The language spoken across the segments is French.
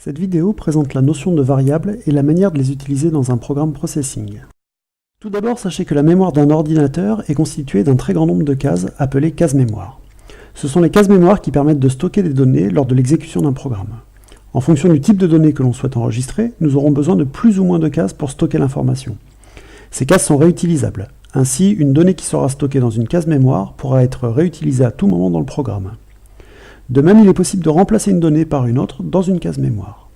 Cette vidéo présente la notion de variable et la manière de les utiliser dans un programme processing. Tout d'abord, sachez que la mémoire d'un ordinateur est constituée d'un très grand nombre de cases appelées cases mémoire. Ce sont les cases mémoire qui permettent de stocker des données lors de l'exécution d'un programme. En fonction du type de données que l'on souhaite enregistrer, nous aurons besoin de plus ou moins de cases pour stocker l'information. Ces cases sont réutilisables. Ainsi, une donnée qui sera stockée dans une case mémoire pourra être réutilisée à tout moment dans le programme. De même, il est possible de remplacer une donnée par une autre dans une case mémoire.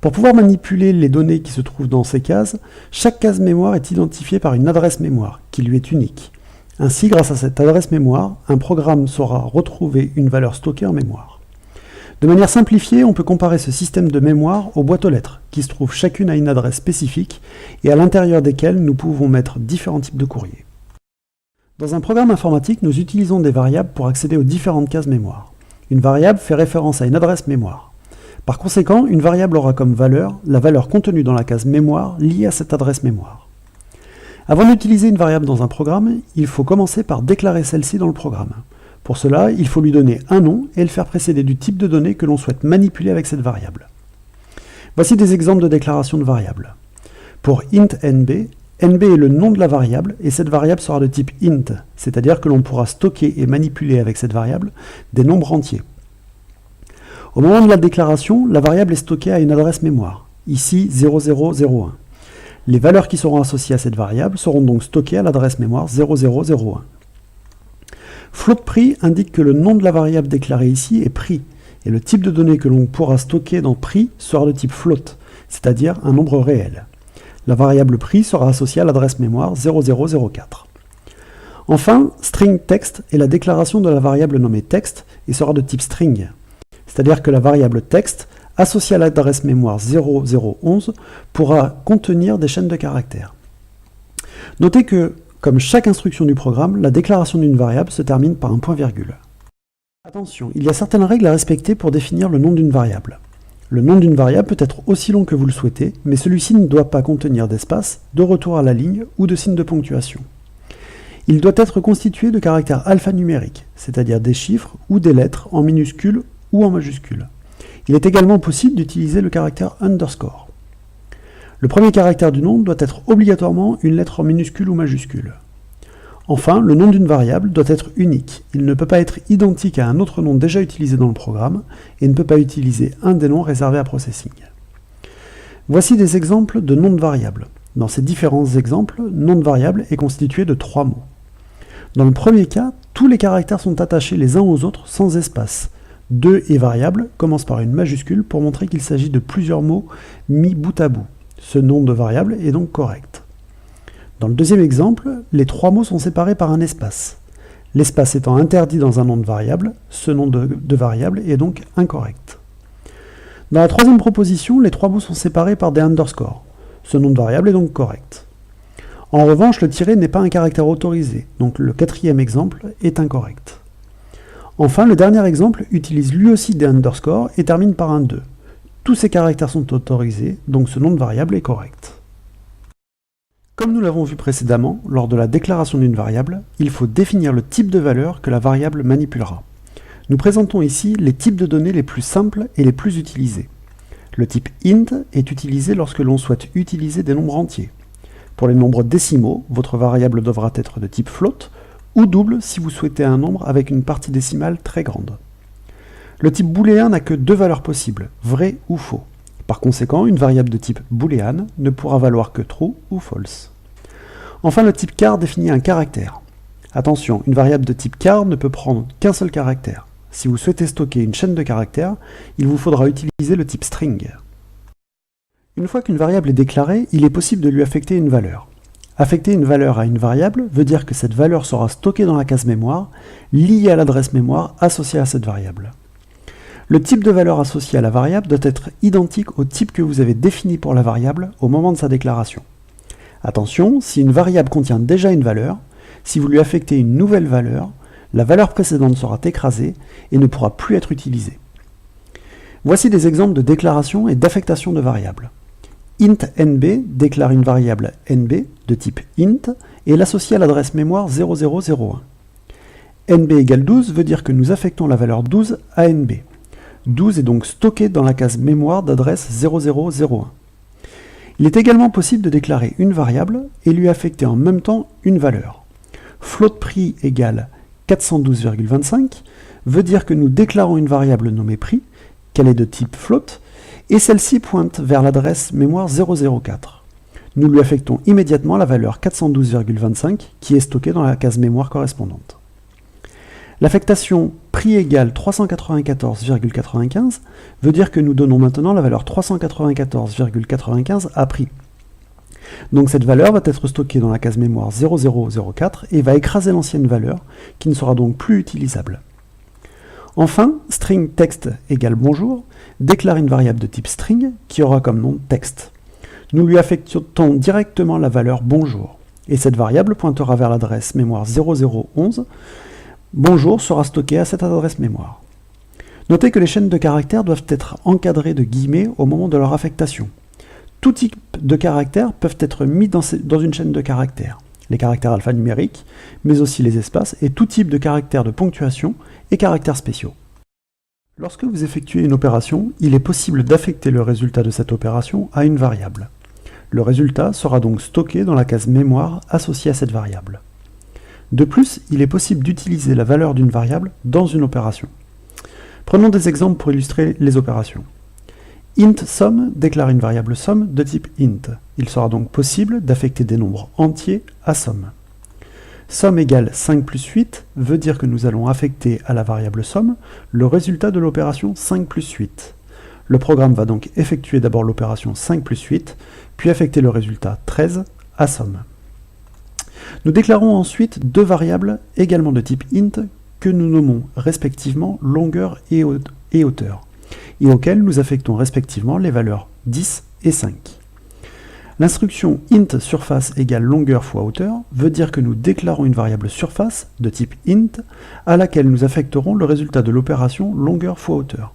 Pour pouvoir manipuler les données qui se trouvent dans ces cases, chaque case mémoire est identifiée par une adresse mémoire, qui lui est unique. Ainsi, grâce à cette adresse mémoire, un programme saura retrouver une valeur stockée en mémoire. De manière simplifiée, on peut comparer ce système de mémoire aux boîtes aux lettres, qui se trouvent chacune à une adresse spécifique et à l'intérieur desquelles nous pouvons mettre différents types de courriers. Dans un programme informatique, nous utilisons des variables pour accéder aux différentes cases mémoire. Une variable fait référence à une adresse mémoire. Par conséquent, une variable aura comme valeur la valeur contenue dans la case mémoire liée à cette adresse mémoire. Avant d'utiliser une variable dans un programme, il faut commencer par déclarer celle-ci dans le programme. Pour cela, il faut lui donner un nom et le faire précéder du type de données que l'on souhaite manipuler avec cette variable. Voici des exemples de déclaration de variables. Pour int nb, nb est le nom de la variable et cette variable sera de type int, c'est-à-dire que l'on pourra stocker et manipuler avec cette variable des nombres entiers. Au moment de la déclaration, la variable est stockée à une adresse mémoire, ici 0001. Les valeurs qui seront associées à cette variable seront donc stockées à l'adresse mémoire 0001. FloatPri indique que le nom de la variable déclarée ici est prix, et le type de données que l'on pourra stocker dans prix sera de type float, c'est-à-dire un nombre réel. La variable prix sera associée à l'adresse mémoire 0004. Enfin, string text est la déclaration de la variable nommée text et sera de type string, c'est-à-dire que la variable text associée à l'adresse mémoire 0011 pourra contenir des chaînes de caractères. Notez que, comme chaque instruction du programme, la déclaration d'une variable se termine par un point-virgule. Attention, il y a certaines règles à respecter pour définir le nom d'une variable. Le nom d'une variable peut être aussi long que vous le souhaitez, mais celui-ci ne doit pas contenir d'espace, de retour à la ligne ou de signe de ponctuation. Il doit être constitué de caractères alphanumériques, c'est-à-dire des chiffres ou des lettres en minuscules ou en majuscules. Il est également possible d'utiliser le caractère underscore. Le premier caractère du nom doit être obligatoirement une lettre en minuscule ou majuscule. Enfin, le nom d'une variable doit être unique. Il ne peut pas être identique à un autre nom déjà utilisé dans le programme et ne peut pas utiliser un des noms réservés à processing. Voici des exemples de noms de variables. Dans ces différents exemples, nom de variable est constitué de 3 mots. Dans le premier cas, tous les caractères sont attachés les uns aux autres sans espace. 2 et variable commencent par une majuscule pour montrer qu'il s'agit de plusieurs mots mis bout à bout. Ce nom de variable est donc correct. Dans le deuxième exemple, les 3 mots sont séparés par un espace. L'espace étant interdit dans un nom de variable, ce nom de variable est donc incorrect. Dans la troisième proposition, les 3 mots sont séparés par des underscores. Ce nom de variable est donc correct. En revanche, le tiret n'est pas un caractère autorisé, donc le quatrième exemple est incorrect. Enfin, le dernier exemple utilise lui aussi des underscores et termine par un 2. Tous ces caractères sont autorisés, donc ce nom de variable est correct. Comme nous l'avons vu précédemment, lors de la déclaration d'une variable, il faut définir le type de valeur que la variable manipulera. Nous présentons ici les types de données les plus simples et les plus utilisés. Le type int est utilisé lorsque l'on souhaite utiliser des nombres entiers. Pour les nombres décimaux, votre variable devra être de type float, ou double si vous souhaitez un nombre avec une partie décimale très grande. Le type booléen n'a que 2 valeurs possibles, vrai ou faux. Par conséquent, une variable de type booléan ne pourra valoir que true ou false. Enfin, le type char définit un caractère. Attention, une variable de type char ne peut prendre qu'un seul caractère. Si vous souhaitez stocker une chaîne de caractères, il vous faudra utiliser le type string. Une fois qu'une variable est déclarée, il est possible de lui affecter une valeur. Affecter une valeur à une variable veut dire que cette valeur sera stockée dans la case mémoire, liée à l'adresse mémoire associée à cette variable. Le type de valeur associé à la variable doit être identique au type que vous avez défini pour la variable au moment de sa déclaration. Attention, si une variable contient déjà une valeur, si vous lui affectez une nouvelle valeur, la valeur précédente sera écrasée et ne pourra plus être utilisée. Voici des exemples de déclaration et d'affectation de variables. int nb déclare une variable nb de type int et l'associe à l'adresse mémoire 0001. nb égale 12 veut dire que nous affectons la valeur 12 à nb. 12 est donc stocké dans la case mémoire d'adresse 0001. Il est également possible de déclarer une variable et lui affecter en même temps une valeur. Float prix égale 412,25 veut dire que nous déclarons une variable nommée prix, qu'elle est de type float, et celle-ci pointe vers l'adresse mémoire 004. Nous lui affectons immédiatement la valeur 412,25 qui est stockée dans la case mémoire correspondante. L'affectation prix égale 394,95 veut dire que nous donnons maintenant la valeur 394,95 à prix. Donc cette valeur va être stockée dans la case mémoire 0004 et va écraser l'ancienne valeur qui ne sera donc plus utilisable. Enfin, string text égale bonjour déclare une variable de type string qui aura comme nom texte. Nous lui affectons directement la valeur bonjour et cette variable pointera vers l'adresse mémoire 0011. Bonjour sera stocké à cette adresse mémoire. Notez que les chaînes de caractères doivent être encadrées de guillemets au moment de leur affectation. Tout type de caractères peuvent être mis dans une chaîne de caractères, les caractères alphanumériques, mais aussi les espaces et tout type de caractères de ponctuation et caractères spéciaux. Lorsque vous effectuez une opération, il est possible d'affecter le résultat de cette opération à une variable. Le résultat sera donc stocké dans la case mémoire associée à cette variable. De plus, il est possible d'utiliser la valeur d'une variable dans une opération. Prenons des exemples pour illustrer les opérations. Int sum déclare une variable sum de type int. Il sera donc possible d'affecter des nombres entiers à sum. Sum égale 5 plus 8 veut dire que nous allons affecter à la variable sum le résultat de l'opération 5 plus 8. Le programme va donc effectuer d'abord l'opération 5 plus 8, puis affecter le résultat 13 à sum. Nous déclarons ensuite deux variables également de type int que nous nommons respectivement longueur et hauteur, et auxquelles nous affectons respectivement les valeurs 10 et 5. L'instruction int surface égale longueur fois hauteur veut dire que nous déclarons une variable surface de type int à laquelle nous affecterons le résultat de l'opération longueur fois hauteur.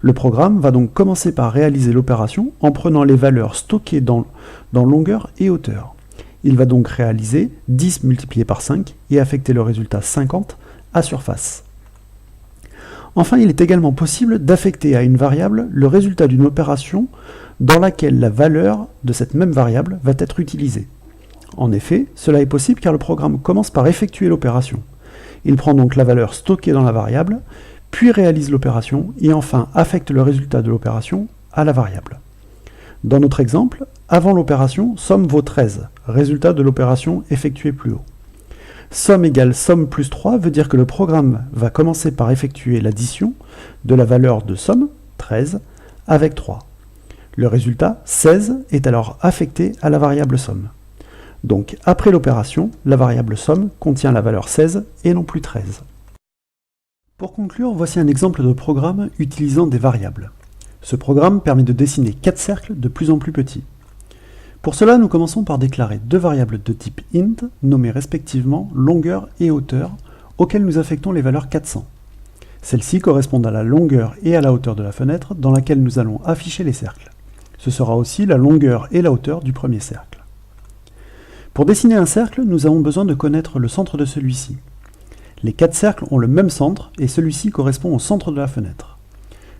Le programme va donc commencer par réaliser l'opération en prenant les valeurs stockées dans longueur et hauteur. Il va donc réaliser 10 multiplié par 5 et affecter le résultat 50 à surface. Enfin, il est également possible d'affecter à une variable le résultat d'une opération dans laquelle la valeur de cette même variable va être utilisée. En effet, cela est possible car le programme commence par effectuer l'opération. Il prend donc la valeur stockée dans la variable, puis réalise l'opération et enfin affecte le résultat de l'opération à la variable. Dans notre exemple, avant l'opération, somme vaut 13, résultat de l'opération effectuée plus haut. Somme égale somme plus 3 veut dire que le programme va commencer par effectuer l'addition de la valeur de somme, 13, avec 3. Le résultat, 16, est alors affecté à la variable somme. Donc, après l'opération, la variable somme contient la valeur 16 et non plus 13. Pour conclure, voici un exemple de programme utilisant des variables. Ce programme permet de dessiner 4 cercles de plus en plus petits. Pour cela, nous commençons par déclarer deux variables de type int, nommées respectivement longueur et hauteur, auxquelles nous affectons les valeurs 400. Celles-ci correspondent à la longueur et à la hauteur de la fenêtre dans laquelle nous allons afficher les cercles. Ce sera aussi la longueur et la hauteur du premier cercle. Pour dessiner un cercle, nous avons besoin de connaître le centre de celui-ci. Les 4 cercles ont le même centre et celui-ci correspond au centre de la fenêtre.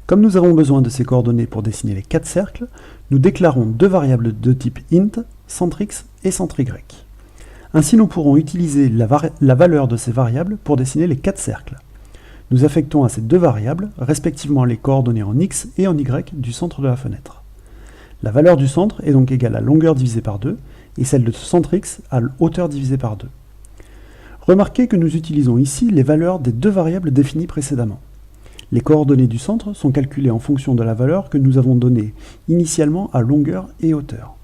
Comme nous avons besoin de ces coordonnées pour dessiner les 4 cercles, nous déclarons deux variables de type int, centrx et centry. Ainsi, nous pourrons utiliser la valeur de ces variables pour dessiner les 4 cercles. Nous affectons à ces deux variables, respectivement les coordonnées en x et en y du centre de la fenêtre. La valeur du centre est donc égale à longueur divisée par 2 et celle de centrx à hauteur divisée par 2. Remarquez que nous utilisons ici les valeurs des deux variables définies précédemment. Les coordonnées du centre sont calculées en fonction de la valeur que nous avons donnée initialement à longueur et hauteur.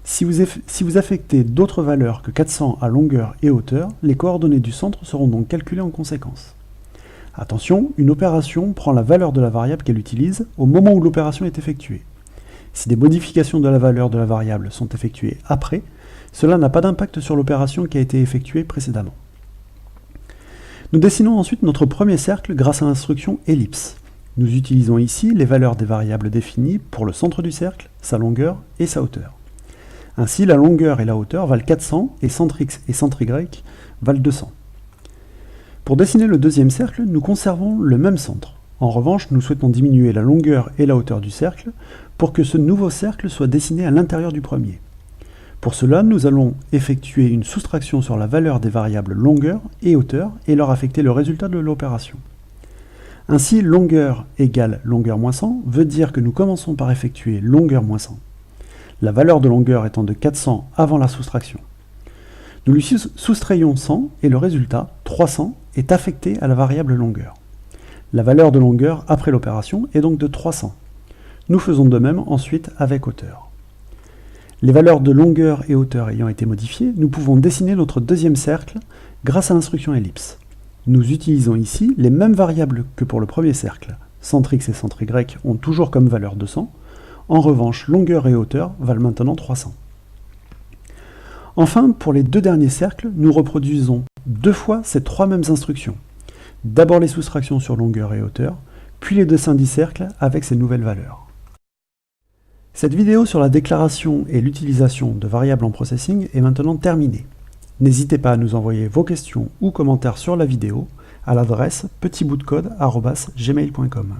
Si vous affectez d'autres valeurs que 400 à longueur et hauteur, les coordonnées du centre seront donc calculées en conséquence. Attention, une opération prend la valeur de la variable qu'elle utilise au moment où l'opération est effectuée. Si des modifications de la valeur de la variable sont effectuées après, cela n'a pas d'impact sur l'opération qui a été effectuée précédemment. Nous dessinons ensuite notre premier cercle grâce à l'instruction ellipse. Nous utilisons ici les valeurs des variables définies pour le centre du cercle, sa longueur et sa hauteur. Ainsi, la longueur et la hauteur valent 400 et centrx et centry valent 200. Pour dessiner le deuxième cercle, nous conservons le même centre. En revanche, nous souhaitons diminuer la longueur et la hauteur du cercle pour que ce nouveau cercle soit dessiné à l'intérieur du premier. Pour cela, nous allons effectuer une soustraction sur la valeur des variables longueur et hauteur et leur affecter le résultat de l'opération. Ainsi, longueur égale longueur moins 100 veut dire que nous commençons par effectuer longueur moins 100. La valeur de longueur étant de 400 avant la soustraction. Nous lui soustrayons 100 et le résultat, 300, est affecté à la variable longueur. La valeur de longueur après l'opération est donc de 300. Nous faisons de même ensuite avec hauteur. Les valeurs de longueur et hauteur ayant été modifiées, nous pouvons dessiner notre deuxième cercle grâce à l'instruction ellipse. Nous utilisons ici les mêmes variables que pour le premier cercle. Centre x et centre y ont toujours comme valeur 200. En revanche, longueur et hauteur valent maintenant 300. Enfin, pour les deux derniers cercles, nous reproduisons deux fois ces trois mêmes instructions. D'abord les soustractions sur longueur et hauteur, puis les dessins du cercle avec ces nouvelles valeurs. Cette vidéo sur la déclaration et l'utilisation de variables en processing est maintenant terminée. N'hésitez pas à nous envoyer vos questions ou commentaires sur la vidéo à l'adresse petitboutdecode@gmail.com.